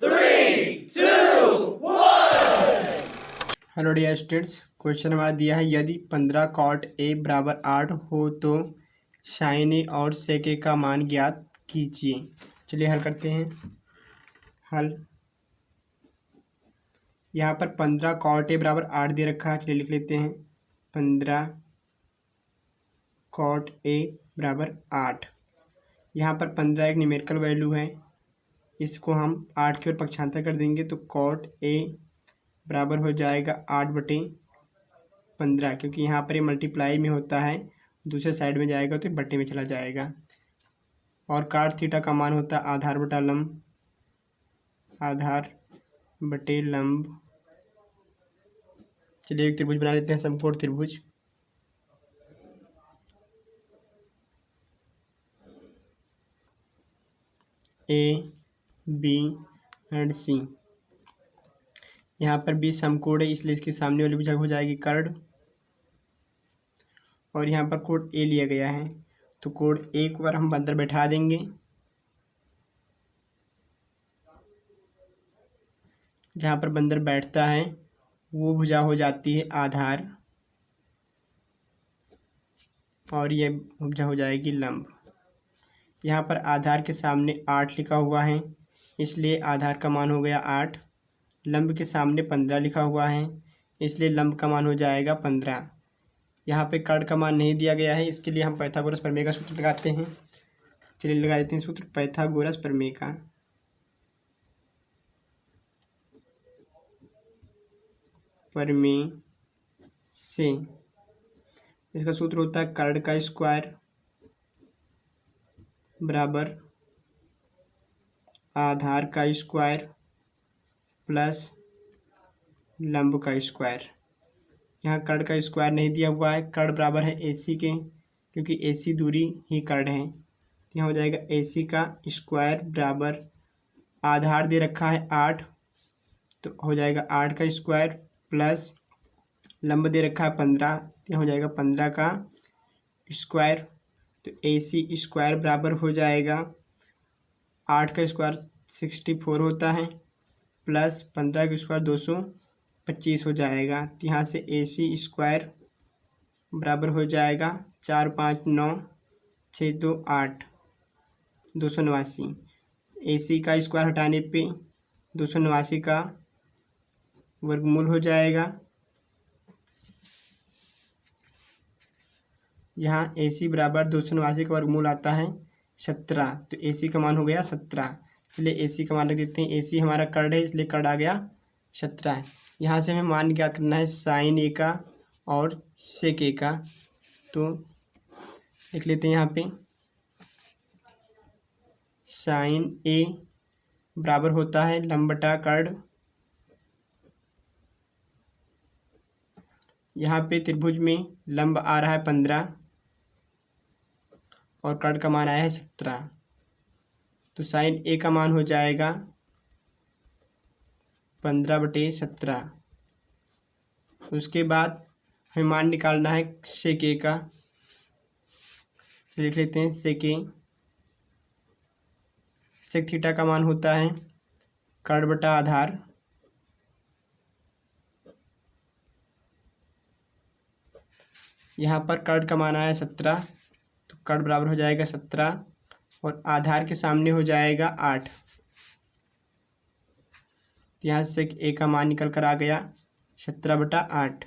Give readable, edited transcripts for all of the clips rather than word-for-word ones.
3, 2, 1। Hello dear students, question हमारा दिया है यदि 15 cot a बराबर 8 हो तो sin a और sec a का मान ज्ञात कीजिए। चलिए हल करते हैं। हल यहाँ पर 15 cot a बराबर 8 दे रखा है। चलिए लिख लेते हैं 15 cot a बराबर 8। यहाँ पर 15 एक न्यूमेरिकल वैल्यू है, इसको हम 8 की ओर पक्षांतर कर देंगे तो cot a बराबर हो जाएगा 8/15, क्योंकि यहाँ पर ये मल्टीप्लाई में होता है, दूसरे साइड में जाएगा तो बट्टे में चला जाएगा। और cot थीटा का मान होता है आधार बटा लंब, आधार बटे लंब। चलिए एक त्रिभुज बना लेते हैं, समकोण त्रिभुज। ए बी एंड सी। यहाँ पर बी समकोण है, इसलिए इसके सामने वाली भुजा हो जाएगी कर्ण। और यहाँ पर कोण ए लिया गया है, तो कोण ए को अगर हम अंदर बैठा देंगे, जहाँ पर बंदर बैठता है वो भुजा हो जाती है आधार, और ये भुजा हो जाएगी लंब। यहाँ पर आधार के सामने 8 लिखा हुआ है, इसलिए आधार का मान हो गया 8। लंब के सामने 15 लिखा हुआ है, इसलिए लंब का मान हो जाएगा 15। यहाँ पे कर्ण का मान नहीं दिया गया है, इसके लिए हम पाइथागोरस प्रमेय का सूत्र लगाते हैं। चलिए लगा देते हैं सूत्र पाइथागोरस प्रमेय का। प्रमेय से इसका सूत्र होता है कर्ण का स्क्वायर बराबर आधार का स्क्वायर प्लस लंब का स्क्वायर। यहाँ कर्ण का स्क्वायर नहीं दिया हुआ है, कर्ण बराबर है AC के, क्योंकि AC दूरी ही कर्ण है। यहाँ हो जाएगा AC का स्क्वायर बराबर आधार दे रखा है 8, तो हो जाएगा 8 का स्क्वायर प्लस लंब दे रखा है 15, यहाँ हो जाएगा 15 का स्क्वायर। तो AC स्क्वायर बराबर हो जाएगा 8 का स्क्वायर 64 होता है, प्लस 15 का स्क्वायर 225 हो जाएगा। तो यहाँ से AC स्क्वायर बराबर हो जाएगा 4 5 9 6 2 8 289। AC का स्क्वायर हटाने पे 289 का वर्गमूल हो जाएगा। यहाँ AC बराबर 289 का वर्गमूल आता है 17, तो AC का मान हो गया 17। इसलिए AC का मान रख देते हैं, AC हमारा कर्ण है, इसलिए कर्ण आ गया 17। यहाँ से हमें मान ज्ञात करना है sin A का और sec A का, तो लिख लेते हैं यहाँ पे sin A बराबर होता है लंब बटा कर्ण। यहाँ पे त्रिभुज में लंब आ रहा है 15 और कर्ण का मान आया है 17, तो sin A का मान हो जाएगा 15/17। उसके बाद हमें मान निकालना है sec A का, तो लिख लेते हैं sec A। sec थीटा का मान होता है कर्ण बटा आधार, यहाँ पर कर्ण का मान आया 17, तो कर्ण बराबर हो जाएगा 17 और आधार के सामने हो जाएगा 8। तो यहाँ से A का मान निकल कर आ गया 17/8।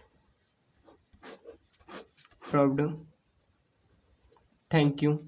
प्रूव्ड। Thank you.